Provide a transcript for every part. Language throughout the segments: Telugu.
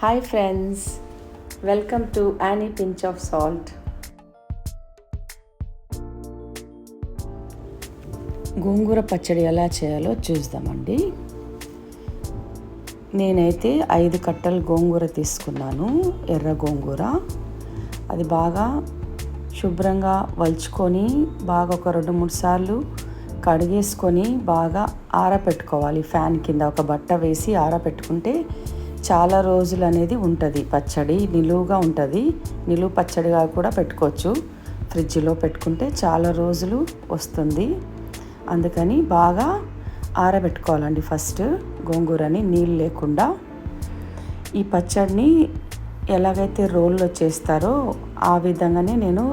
Hi friends, welcome to any pinch of salt. Gongura పచ్చడి ఎలా చేయాలో చూద్దామండి. నేనైతే 5 కట్టలు గోంగూర తీసుకున్నాను, ఎర్ర గోంగూర. అది బాగా శుభ్రంగా వలుచుకొని బాగా ఒక 2-3 సార్లు కడిగేసుకొని బాగా ఆరబెట్టుకోవాలి. ఫ్యాన్ కింద ఒక బట్ట వేసి ఆరబెట్టుకుంటే చాలా రోజులు అనేది ఉంటుంది. పచ్చడి నిలువుగా ఉంటుంది. నిలువు పచ్చడిగా కూడా పెట్టుకోవచ్చు. ఫ్రిడ్జ్లో పెట్టుకుంటే చాలా రోజులు వస్తుంది. అందుకని బాగా ఆరబెట్టుకోవాలండి. ఫస్ట్ గోంగూరని నీళ్ళు లేకుండా. ఈ పచ్చడిని ఎలాగైతే రోల్లో చేస్తారో ఆ విధంగానే నేను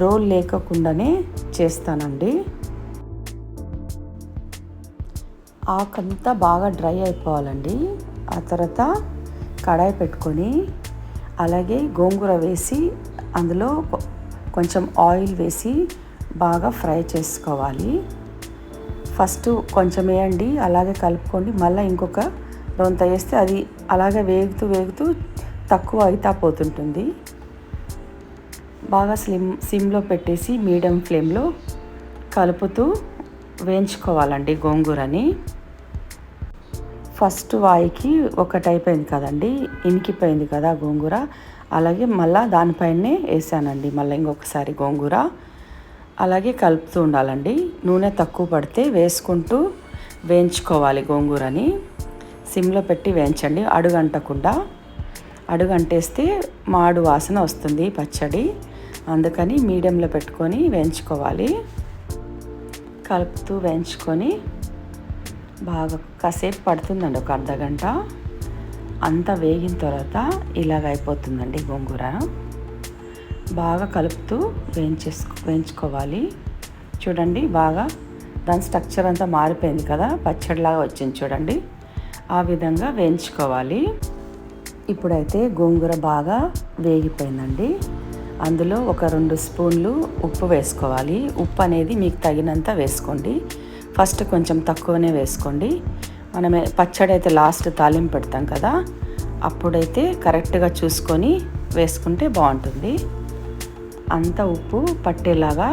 రోల్ లేకుండానే చేస్తానండి. ఆకంతా బాగా డ్రై అయిపోవాలండి. ఆ తర్వాత కడాయి పెట్టుకొని అలాగే గోంగూర వేసి అందులో కొంచెం ఆయిల్ వేసి బాగా ఫ్రై చేసుకోవాలి. ఫస్ట్ కొంచెం వేయండి, అలాగే కలుపుకోండి. మళ్ళీ ఇంకొక రొంత వేస్తే అది అలాగే వేగుతూ తక్కువ అయితా పోతుంటుంది. బాగా సిమ్లో పెట్టేసి మీడియం ఫ్లేమ్లో కలుపుతూ వేయించుకోవాలండి గోంగూరని. ఫస్ట్ వాయికి ఒకటి అయిపోయింది కదండి, ఇనికిపోయింది కదా గోంగూర. అలాగే మళ్ళీ దానిపైనే వేసానండి మళ్ళీ ఇంకొకసారి గోంగూర. అలాగే కలుపుతూ ఉండాలండి. నూనె తక్కువ పడితే వేసుకుంటూ వేయించుకోవాలి గోంగూరని. సిమ్లో పెట్టి వేయించండి, అడుగంటకుండా. అడుగంటేస్తే మాడు వాసన వస్తుంది పచ్చడి. అందుకని మీడియంలో పెట్టుకొని వేయించుకోవాలి. కలుపుతూ వేయించుకొని బాగా కాసేపు పడుతుందండి, ఒక అర్ధగంట. అంతా వేగిన తర్వాత ఇలాగ అయిపోతుందండి గోంగూర. బాగా కలుపుతూ వేయించుకోవాలి. చూడండి, బాగా దాని స్ట్రక్చర్ అంతా మారిపోయింది కదా, పచ్చడిలాగా వచ్చింది చూడండి. ఆ విధంగా వేయించుకోవాలి. ఇప్పుడైతే గోంగూర బాగా వేగిపోయిందండి. అందులో ఒక 2 స్పూన్లు ఉప్పు వేసుకోవాలి. ఉప్పు అనేది మీకు తగినంత వేసుకోండి. ఫస్ట్ కొంచెం తక్కువనే వేసుకోండి. మనం పచ్చడి అయితే లాస్ట్ తాలింపు పెడతాం కదా, అప్పుడైతే కరెక్ట్గా చూసుకొని వేసుకుంటే బాగుంటుంది. అంత ఉప్పు పట్టేలాగా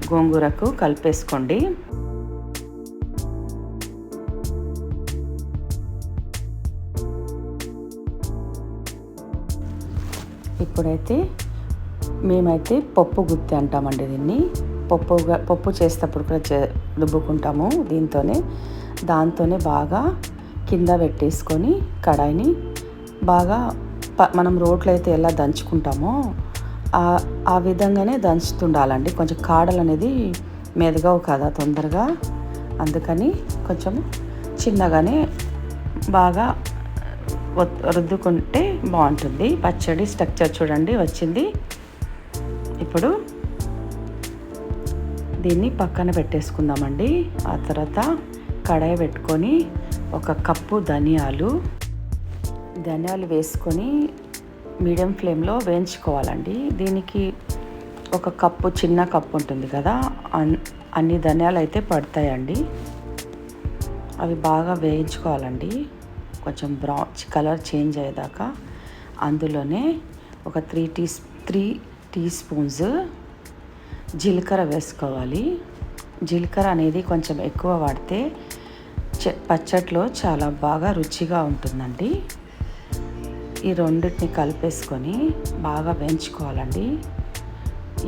గోంగూరకు కలిపేసుకోండి. ఇప్పుడైతే మేమైతే పప్పు గుత్తి అంటామండి దీన్ని. పప్పు చేసేటప్పుడు కూడా రుబ్బుకుంటాము దాంతోనే బాగా కింద పెట్టేసుకొని కడాయిని బాగా మనం రోట్లో అయితే ఎలా దంచుకుంటామో ఆ విధంగానే దంచుతుండాలండి. కొంచెం కాడలు అనేది మెదగవు కదా తొందరగా, అందుకని కొంచెం చిన్నగానే బాగా రుద్దుకుంటే బాగుంటుంది. పచ్చడి స్ట్రక్చర్ చూడండి వచ్చింది. ఇప్పుడు దీన్ని పక్కన పెట్టేసుకుందామండి. ఆ తర్వాత కడాయి పెట్టుకొని 1 కప్పు ధనియాలు వేసుకొని మీడియం ఫ్లేమ్లో వేయించుకోవాలండి. దీనికి 1 కప్పు, చిన్న కప్పు ఉంటుంది కదా, అన్ని ధనియాలు అయితే పడతాయండి. అవి బాగా వేయించుకోవాలండి. కొంచెం కలర్ చేంజ్ అయ్యేదాకా. అందులోనే ఒక 3 టీ స్పూన్స్ జీలకర్ర వేసుకోవాలి. జీలకర్ర అనేది కొంచెం ఎక్కువ వాడితే పచ్చట్లో చాలా బాగా రుచిగా ఉంటుందండి. ఈ రెండింటిని కలిపేసుకొని బాగా వేయించుకోవాలండి.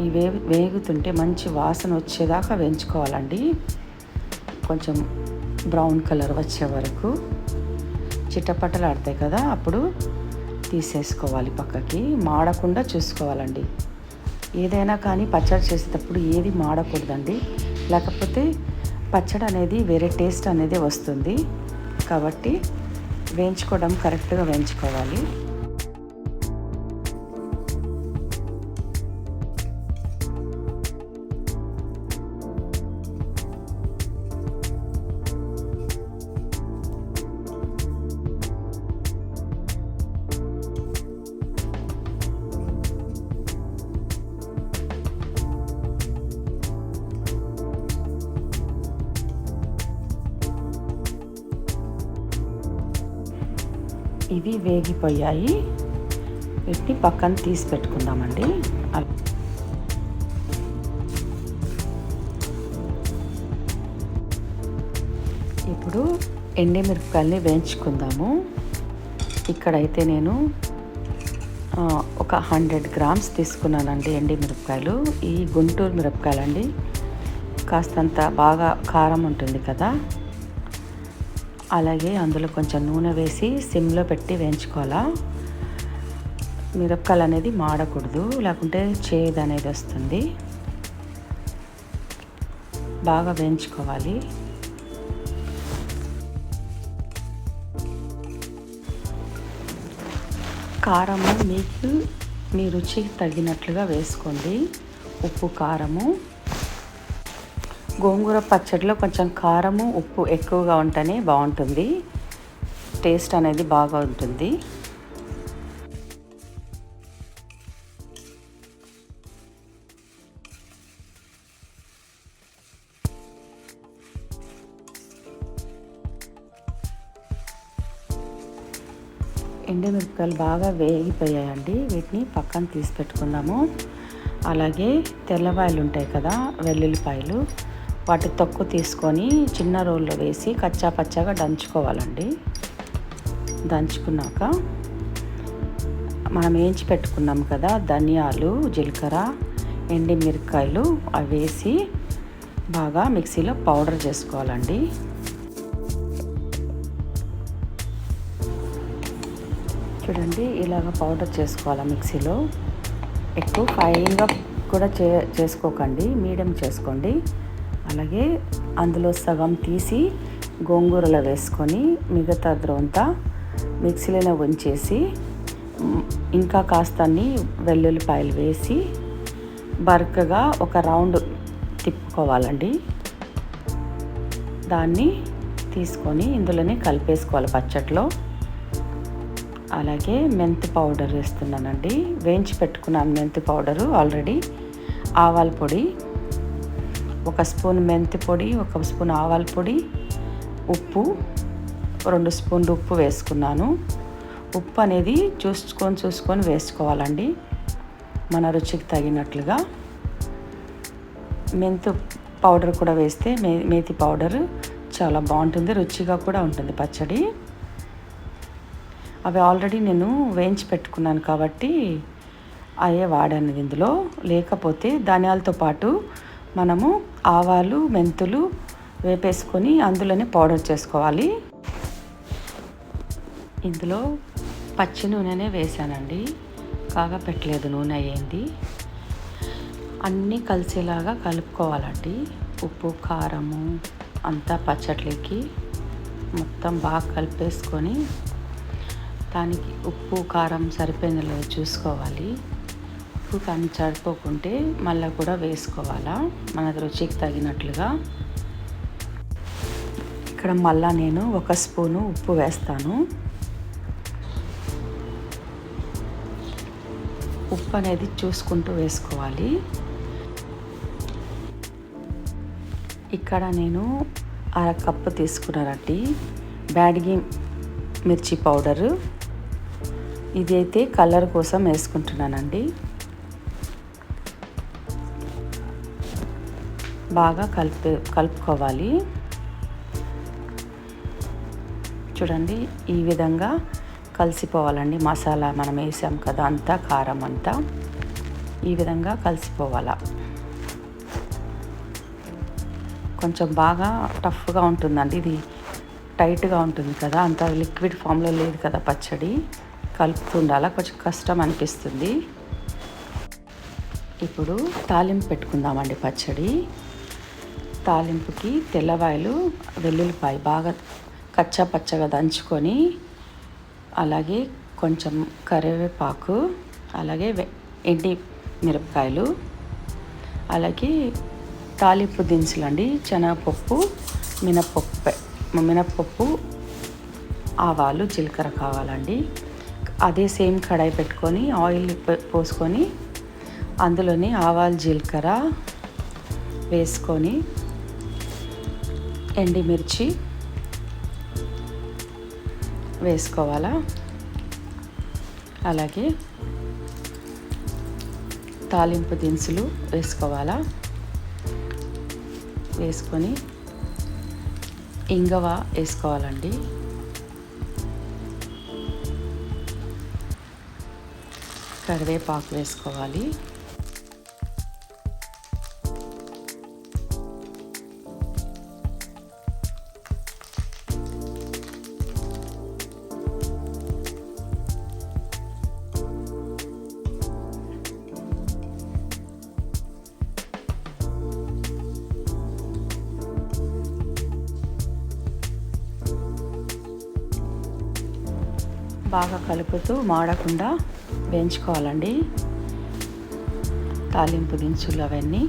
ఈ వేగుతుంటే మంచి వాసన వచ్చేదాకా వేయించుకోవాలండి. కొంచెం బ్రౌన్ కలర్ వచ్చే వరకు చిటపటలు ఆడతాయి కదా, అప్పుడు తీసేసుకోవాలి పక్కకి. మాడకుండా చూసుకోవాలండి. ఏదైనా కానీ పచ్చడి చేసేటప్పుడు ఏది మాడకూడదండి, లేకపోతే పచ్చడి అనేది వేరే టేస్ట్ అనేది వస్తుంది. కాబట్టి వేయించుకోవడం కరెక్ట్గా వేయించుకోవాలి. ఇవి వేగిపోయాయి. వీటిని పక్కన తీసి పెట్టుకుందామండి. ఇప్పుడు ఎండుమిరపకాయల్ని వేయించుకుందాము. ఇక్కడైతే నేను ఒక 100 గ్రామ్స్ తీసుకున్నానండి ఎండుమిరపకాయలు. ఈ గుంటూరు మిరపకాయలండి, కాస్తంత బాగా కారం ఉంటుంది కదా. అలాగే అందులో కొంచెం నూనె వేసి సిమ్లో పెట్టి వేయించుకోవాలా. మిరపకాయలు అనేది మాడకూడదు, లేకుంటే చేదు అనేది వస్తుంది. బాగా వేయించుకోవాలి. కారము మీకు మీ రుచికి తగినట్లుగా వేసుకోండి. ఉప్పు, కారము. గోంగూర పచ్చడిలో కొంచెం కారము, ఉప్పు ఎక్కువగా ఉంటేనే బాగుంటుంది. టేస్ట్ అనేది బాగా ఉంటుంది. ఎండుమిరపకాయలు బాగా వేగిపోయాయండి. వీటిని పక్కన తీసి పెట్టుకుందాము. అలాగే తెల్లవాయలు ఉంటాయి కదా, వెల్లుల్లిపాయలు, వాటి తొక్కు తీసుకొని చిన్న రోల్లో వేసి కచ్చా పచ్చగా దంచుకోవాలండి. దంచుకున్నాక మనం వేయించి పెట్టుకున్నాం కదా ధనియాలు, జీలకర్ర, ఎండుమిరపకాయలు అవి వేసి బాగా మిక్సీలో పౌడర్ చేసుకోవాలండి. చూడండి, ఇలాగ పౌడర్ చేసుకోవాలి మిక్సీలో. ఎక్కువ ఫైన్గా కూడా చేసుకోకండి, మీడియం చేసుకోండి. అలాగే అందులో సగం తీసి గోంగూరలో వేసుకొని మిగతా ద్రోంతా మిక్సీలోనే ఉంచేసి ఇంకా కాస్తన్ని వెల్లుల్లిపాయలు వేసి బరకగా ఒక రౌండ్ తిప్పుకోవాలండి. దాన్ని తీసుకొని ఇందులోనే కలిపేసుకోవాలి పచ్చట్లో. అలాగే మెంతి పౌడర్ వేస్తున్నానండి. వేయించి పెట్టుకున్నాను మెంతి పౌడరు ఆల్రెడీ. ఆవాల పొడి, 1 స్పూన్ మెంతి పొడి, 1 స్పూన్ ఆవాల పొడి, ఉప్పు, 2 స్పూన్లు ఉప్పు వేసుకున్నాను. ఉప్పు అనేది చూసుకొని వేసుకోవాలండి, మన రుచికి తగినట్లుగా. మెంతి పౌడర్ కూడా వేస్తే మేతి పౌడర్ చాలా బాగుంటుంది, రుచిగా కూడా ఉంటుంది పచ్చడి. అవి ఆల్రెడీ నేను వేయించి పెట్టుకున్నాను కాబట్టి అయ్యే వాడాను ఇందులో. లేకపోతే ధనియాలతో పాటు మనము ఆవాలు, మెంతులు వేపేసుకొని అందులోనే పౌడర్ చేసుకోవాలి. ఇందులో పచ్చి నూనెనే వేసానండి, కాగా పెట్టలేదు, నూనె అయ్యింది. అన్నీ కలిసేలాగా కలుపుకోవాలండి. ఉప్పు, కారము అంతా పచ్చట్లోకి మొత్తం బాగా కలిపేసుకొని దానికి ఉప్పు, కారం సరిపోయినలో చూసుకోవాలి. ఉప్పు కానీ సరిపోకుంటే మళ్ళీ కూడా వేసుకోవాలా, మన రుచికి తగినట్లుగా. ఇక్కడ మళ్ళీ నేను 1 స్పూను ఉప్పు వేస్తాను. ఉప్పు అనేది చూసుకుంటూ వేసుకోవాలి. ఇక్కడ నేను 1/2 కప్పు తీసుకున్నానండి బ్యాడగి మిర్చి పౌడరు. ఇదైతే కలర్ కోసం వేసుకుంటున్నానండి. బాగా కలుపుకోవాలి. చూడండి, ఈ విధంగా కలిసిపోవాలండి. మసాలా మనం వేసాం కదా అంతా, కారం అంతా ఈ విధంగా కలిసిపోవాలా. కొంచెం బాగా టఫ్గా ఉంటుందండి, ఇది టైట్గా ఉంటుంది కదా, అంత లిక్విడ్ ఫామ్లో లేదు కదా పచ్చడి. కలుపుతుండాలా, కొంచెం కష్టం అనిపిస్తుంది. ఇప్పుడు తాలింపు పెట్టుకుందామండి పచ్చడి. తాలింపుకి తెల్లవాయలు, వెల్లుల్లిపాయ బాగా కచ్చా పచ్చగా దంచుకొని, అలాగే కొంచెం కరివేపాకు, అలాగే ఎండి మిరపకాయలు, అలాగే తాలింపు దినుసులండి, శనగపప్పు, మినప్పప్పు, ఆవాలు, జీలకర్ర కావాలండి. అదే సేమ్ కడాయి పెట్టుకొని ఆయిల్ పోసుకొని అందులోని ఆవాలు, జీలకర్ర వేసుకొని ఎండుమిర్చి వేసుకోవాలా. అలాగే తాలింపు దినుసులు వేసుకోవాలా. వేసుకొని ఇంగవ వేసుకోవాలండి. కరివేపాకు వేసుకోవాలి. బాగా కలుపుతూ మాడకుండా వేయించుకోవాలండి తాలింపు దినుసులు అవన్నీ.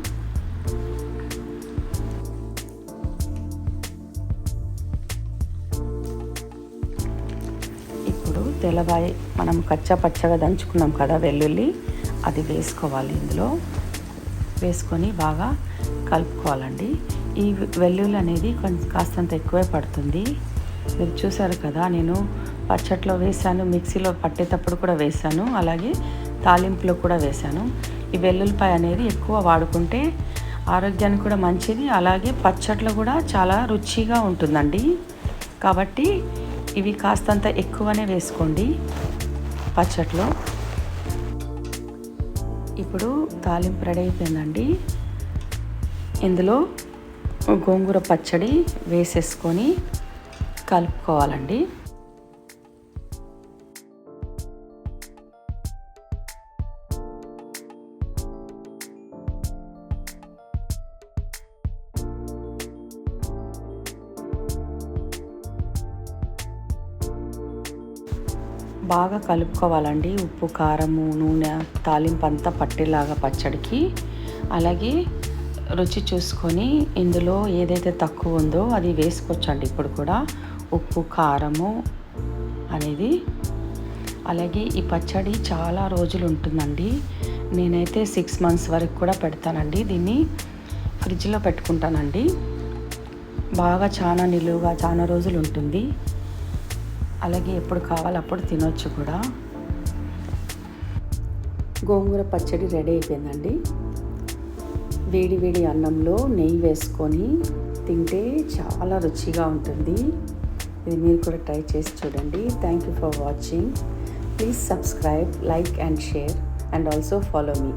ఇప్పుడు తెల్లవాయి మనం కచ్చా పచ్చగా దంచుకున్నాం కదా వెల్లుల్లి, అది వేసుకోవాలి. ఇందులో వేసుకొని బాగా కలుపుకోవాలండి. ఈ వెల్లుల్లి అనేది కాస్తంత ఎక్కువే పడుతుంది. మీరు చూసారు కదా, నేను పచ్చట్లో వేసాను, మిక్సీలో పట్టేటప్పుడు కూడా వేసాను, అలాగే తాలింపులో కూడా వేసాను. ఈ వెల్లుల్లిపాయ అనేది ఎక్కువ వాడుకుంటే ఆరోగ్యానికి కూడా మంచిది, అలాగే పచ్చట్లో కూడా చాలా రుచిగా ఉంటుందండి. కాబట్టి ఇవి కాస్తంత ఎక్కువనే వేసుకోండి పచ్చట్లో. ఇప్పుడు తాలింపు రెడీ అయిపోయిందండి. ఇందులో గోంగూర పచ్చడి వేసేసుకొని కలుపుకోవాలండి. బాగా కలుపుకోవాలండి. ఉప్పు, కారము, నూనె, తాలింపు అంతా పట్టేలాగా పచ్చడికి. అలాగే రుచి చూసుకొని ఇందులో ఏదైతే తక్కువ ఉందో అది వేసుకోవచ్చండి ఇప్పుడు కూడా, ఉప్పు, కారము అనేది. అలాగే ఈ పచ్చడి చాలా రోజులు ఉంటుందండి. నేనైతే 6 months వరకు కూడా పెడతానండి. దీన్ని ఫ్రిడ్జ్లో పెట్టుకుంటానండి. బాగా చాలా నిలువుగా చాలా రోజులు ఉంటుంది. అలాగే ఎప్పుడు కావాలో అప్పుడు తినొచ్చు కూడా. గోంగూర పచ్చడి రెడీ అయిపోయిందండి. వేడి వేడి అన్నంలో నెయ్యి వేసుకొని తింటే చాలా రుచిగా ఉంటుంది. ఇది మీరు కూడా ట్రై చేసి చూడండి. Thank you for watching. Please subscribe, like and share and also follow me.